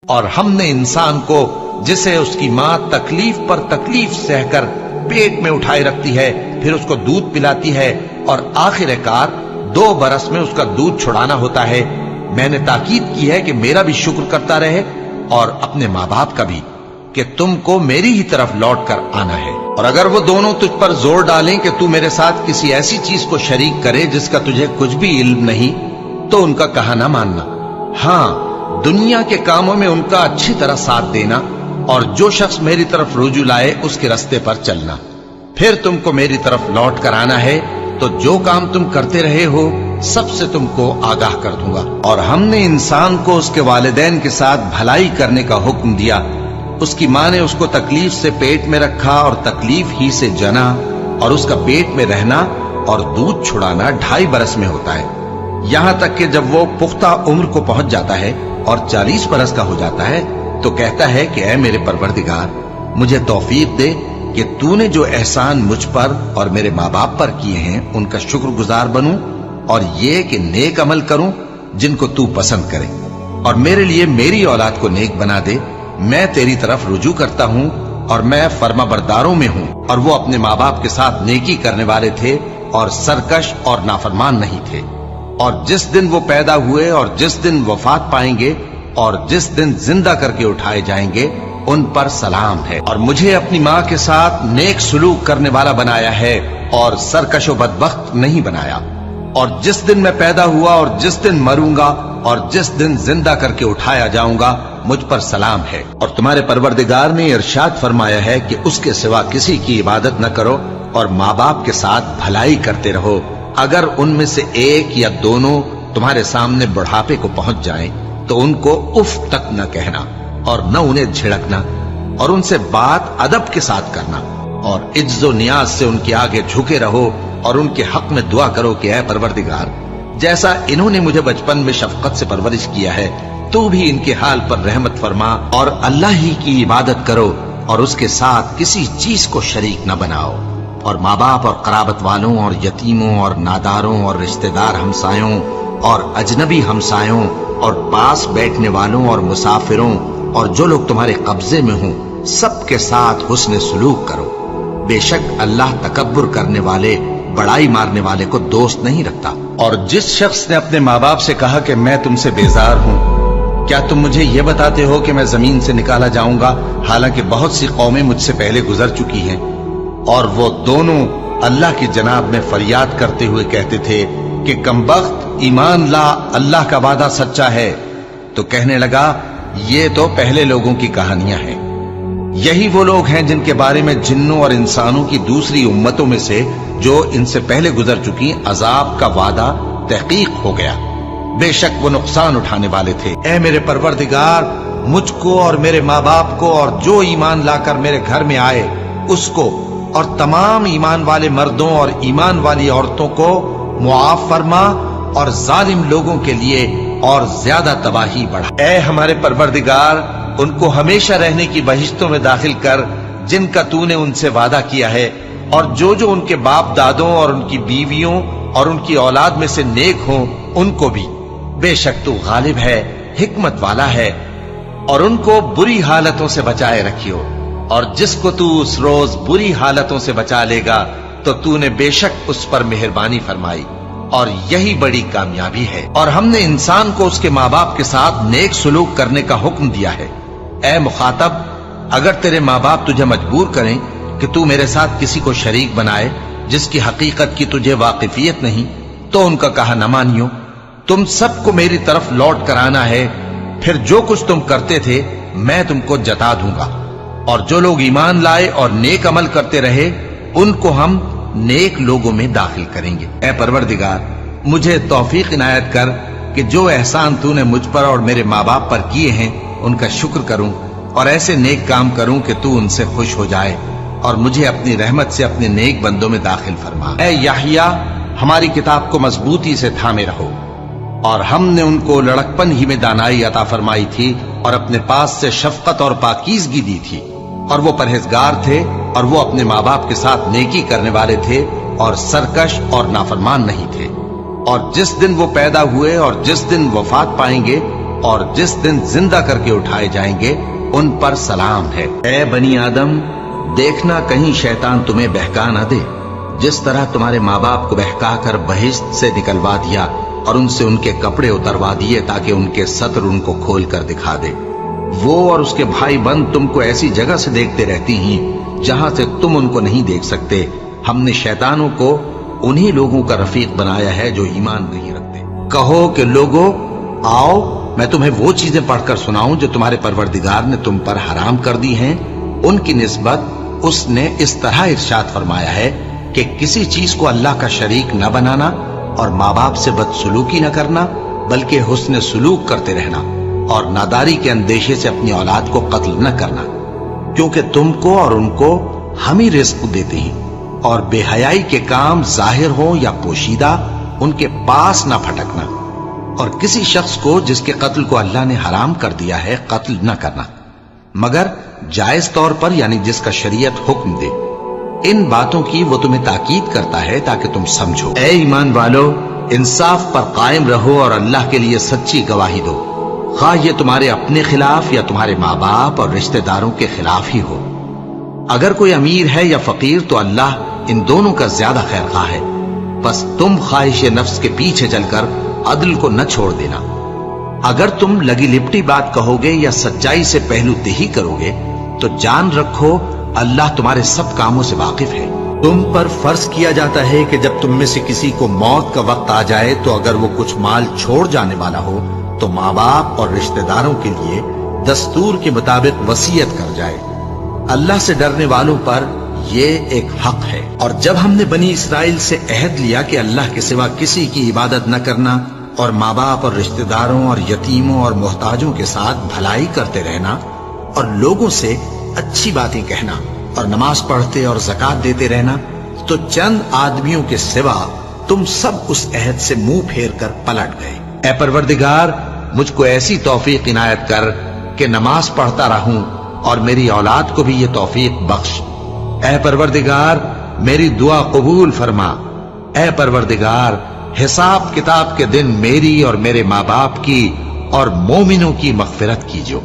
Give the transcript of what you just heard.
اور ہم نے انسان کو جسے اس کی ماں تکلیف پر تکلیف سہ کر پیٹ میں اٹھائے رکھتی ہے، پھر اس کو دودھ پلاتی ہے اور آخر کار 2 برس میں اس کا دودھ چھڑانا ہوتا ہے، میں نے تاکید کی ہے کہ میرا بھی شکر کرتا رہے اور اپنے ماں باپ کا بھی، کہ تم کو میری ہی طرف لوٹ کر آنا ہے۔ اور اگر وہ دونوں تجھ پر زور ڈالیں کہ تو میرے ساتھ کسی ایسی چیز کو شریک کرے جس کا تجھے کچھ بھی علم نہیں، تو ان کا کہا نہ ماننا، ہاں دنیا کے کاموں میں ان کا اچھی طرح ساتھ دینا، اور جو شخص میری طرف رجوع لائے اس کے رستے پر چلنا، پھر تم کو میری طرف لوٹ کر آنا ہے، تو جو کام تم کرتے رہے ہو سب سے تم کو آگاہ کر دوں گا۔ اور ہم نے انسان کو اس کے والدین کے ساتھ بھلائی کرنے کا حکم دیا، اس کی ماں نے اس کو تکلیف سے پیٹ میں رکھا اور تکلیف ہی سے جنا، اور اس کا پیٹ میں رہنا اور دودھ چھڑانا 2.5 برس میں ہوتا ہے، یہاں تک کہ جب وہ پختہ عمر کو پہنچ جاتا ہے اور 40 برس کا ہو جاتا ہے تو کہتا ہے کہ اے میرے پروردگار، مجھے توفیق دے کہ تو نے جو احسان مجھ پر اور میرے ماں باپ پر کیے ہیں ان کا شکر گزار بنوں، اور یہ کہ نیک عمل کروں جن کو تو پسند کرے، اور میرے لیے میری اولاد کو نیک بنا دے، میں تیری طرف رجوع کرتا ہوں اور میں فرما برداروں میں ہوں۔ اور وہ اپنے ماں باپ کے ساتھ نیکی کرنے والے تھے اور سرکش اور نافرمان نہیں تھے۔ اور جس دن وہ پیدا ہوئے اور جس دن وفات پائیں گے اور جس دن زندہ کر کے اٹھائے جائیں گے ان پر سلام ہے، اور مجھے اپنی ماں کے ساتھ نیک سلوک کرنے والا بنایا ہے اور سرکش و بدبخت نہیں بنایا۔ اور جس دن میں پیدا ہوا اور جس دن مروں گا اور جس دن زندہ کر کے اٹھایا جاؤں گا مجھ پر سلام ہے۔ اور تمہارے پروردگار نے ارشاد فرمایا ہے کہ اس کے سوا کسی کی عبادت نہ کرو اور ماں باپ کے ساتھ بھلائی کرتے رہو، اگر ان میں سے ایک یا دونوں تمہارے سامنے بڑھاپے کو پہنچ جائیں تو ان کو اف تک نہ کہنا اور نہ انہیں جھڑکنا، اور ان سے بات ادب کے ساتھ کرنا، اور عجز و نیاز سے ان کے آگے جھکے رہو اور ان کے حق میں دعا کرو کہ اے پروردگار، جیسا انہوں نے مجھے بچپن میں شفقت سے پرورش کیا ہے تو بھی ان کے حال پر رحمت فرما، اور اللہ ہی کی عبادت کرو اور اس کے ساتھ کسی چیز کو شریک نہ بناؤ۔ اور ماں باپ اور قرابت والوں اور یتیموں اور ناداروں اور رشتہ دار ہمسایوں اور اجنبی ہمسایوں اور پاس بیٹھنے والوں اور مسافروں اور جو لوگ تمہارے قبضے میں ہوں سب کے ساتھ حسن سلوک کرو، بے شک اللہ تکبر کرنے والے بڑائی مارنے والے کو دوست نہیں رکھتا۔ اور جس شخص نے اپنے ماں باپ سے کہا کہ میں تم سے بیزار ہوں، کیا تم مجھے یہ بتاتے ہو کہ میں زمین سے نکالا جاؤں گا، حالانکہ بہت سی قومیں مجھ سے پہلے گزر چکی ہیں؟ اور وہ دونوں اللہ کی جناب میں فریاد کرتے ہوئے کہتے تھے کہ کمبخت، ایمان لا، اللہ کا وعدہ سچا ہے۔ تو کہنے لگا یہ تو پہلے لوگوں کی کہانیاں ہیں، یہی وہ لوگ ہیں جن کے بارے میں جنوں اور انسانوں کی دوسری امتوں میں سے جو ان سے پہلے گزر چکی عذاب کا وعدہ تحقیق ہو گیا، بے شک وہ نقصان اٹھانے والے تھے۔ اے میرے پروردگار، مجھ کو اور میرے ماں باپ کو اور جو ایمان لا کر میرے گھر میں آئے اس کو اور تمام ایمان والے مردوں اور ایمان والی عورتوں کو معاف فرما، اور ظالم لوگوں کے لیے اور زیادہ تباہی بڑھا۔ اے ہمارے پروردگار، ان کو ہمیشہ رہنے کی بہشتوں میں داخل کر جن کا تو نے ان سے وعدہ کیا ہے، اور جو جو ان کے باپ دادوں اور ان کی بیویوں اور ان کی اولاد میں سے نیک ہوں ان کو بھی، بے شک تو غالب ہے، حکمت والا ہے۔ اور ان کو بری حالتوں سے بچائے رکھیو، اور جس کو تو اس روز بری حالتوں سے بچا لے گا تو نے بے شک اس پر مہربانی فرمائی، اور یہی بڑی کامیابی ہے۔ اور ہم نے انسان کو اس کے ماں باپ کے ساتھ نیک سلوک کرنے کا حکم دیا ہے۔ اے مخاطب، اگر تیرے ماں باپ تجھے مجبور کریں کہ تو میرے ساتھ کسی کو شریک بنائے جس کی حقیقت کی تجھے واقفیت نہیں تو ان کا کہا نہ مانیو، تم سب کو میری طرف لوٹ کر آنا ہے، پھر جو کچھ تم کرتے تھے میں تم کو جتا دوں گا۔ اور جو لوگ ایمان لائے اور نیک عمل کرتے رہے ان کو ہم نیک لوگوں میں داخل کریں گے۔ اے پروردگار، مجھے توفیق عنایت کر کہ جو احسان تو نے مجھ پر اور میرے ماں باپ پر کیے ہیں ان کا شکر کروں اور ایسے نیک کام کروں کہ تو ان سے خوش ہو جائے، اور مجھے اپنی رحمت سے اپنے نیک بندوں میں داخل فرما۔ اے یحییٰ، ہماری کتاب کو مضبوطی سے تھامے رہو، اور ہم نے ان کو لڑکپن ہی میں دانائی عطا فرمائی تھی اور اپنے پاس سے شفقت اور پاکیزگی دی تھی، اور وہ پرہیزگار تھے اور وہ اپنے ماں باپ کے ساتھ نیکی کرنے والے تھے اور سرکش اور نافرمان نہیں تھے۔ اور جس دن وہ پیدا ہوئے اور جس دن وفات پائیں گے اور جس دن زندہ کر کے اٹھائے جائیں گے ان پر سلام ہے۔ اے بنی آدم، دیکھنا کہیں شیطان تمہیں بہکا نہ دے، جس طرح تمہارے ماں باپ کو بہکا کر بہشت سے نکلوا دیا اور ان سے ان کے کپڑے اتروا دیے تاکہ ان کے ستر ان کو کھول کر دکھا دے۔ وہ اور اس کے بھائی بند تم کو ایسی جگہ سے دیکھتے رہتی ہیں جہاں سے تم ان کو نہیں دیکھ سکتے۔ ہم نے شیطانوں کو انہی لوگوں کا رفیق بنایا ہے جو ایمان نہیں رکھتے۔ کہو کہ لوگو آؤ، میں تمہیں وہ چیزیں پڑھ کر سناؤں جو تمہارے پروردگار نے تم پر حرام کر دی ہیں۔ ان کی نسبت اس نے اس طرح ارشاد فرمایا ہے کہ کسی چیز کو اللہ کا شریک نہ بنانا اور ماں باپ سے بدسلوکی نہ کرنا، بلکہ حسن سلوک کرتے رہنا اور ناداری کے اندیشے سے اپنی اولاد کو قتل نہ کرنا، کیونکہ تم کو اور ان کو ہم ہی رزق دیتے ہیں، اور بے حیائی کے کام ظاہر ہوں یا پوشیدہ ان کے پاس نہ پھٹکنا، اور کسی شخص کو جس کے قتل کو اللہ نے حرام کر دیا ہے قتل نہ کرنا، مگر جائز طور پر، یعنی جس کا شریعت حکم دے۔ ان باتوں کی وہ تمہیں تاکید کرتا ہے تاکہ تم سمجھو۔ اے ایمان والو، انصاف پر قائم رہو اور اللہ کے لیے سچی گواہی دو، خواہ یہ تمہارے اپنے خلاف یا تمہارے ماں باپ اور رشتہ داروں کے خلاف ہی ہو۔ اگر کوئی امیر ہے یا فقیر تو اللہ ان دونوں کا زیادہ خیر خواہ ہے، بس تم خواہش نفس کے پیچھے چل کر عدل کو نہ چھوڑ دینا۔ اگر تم لگی لپٹی بات کہو گے یا سچائی سے پہلو دہی کرو گے تو جان رکھو اللہ تمہارے سب کاموں سے واقف ہے۔ تم پر فرض کیا جاتا ہے کہ جب تم میں سے کسی کو موت کا وقت آ جائے تو اگر وہ کچھ مال چھوڑ جانے والا ہو تو ماں باپ اور رشتہ داروں کے لیے دستور کے مطابق وصیت کر جائے۔ اللہ سے ڈرنے والوں پر یہ ایک حق ہے۔ اور جب ہم نے بنی اسرائیل سے عہد لیا کہ اللہ کے سوا کسی کی عبادت نہ کرنا اور ماں باپ اور رشتہ داروں اور یتیموں اور محتاجوں کے ساتھ بھلائی کرتے رہنا اور لوگوں سے اچھی باتیں کہنا اور نماز پڑھتے اور زکوٰۃ دیتے رہنا، تو چند آدمیوں کے سوا تم سب اس عہد سے منہ پھیر کر پلٹ گئے۔ اے پروردگار، مجھ کو ایسی توفیق عنایت کر کہ نماز پڑھتا رہوں اور میری اولاد کو بھی یہ توفیق بخش۔ اے پروردگار، میری دعا قبول فرما۔ اے پروردگار، حساب کتاب کے دن میری اور میرے ماں باپ کی اور مومنوں کی مغفرت کیجو۔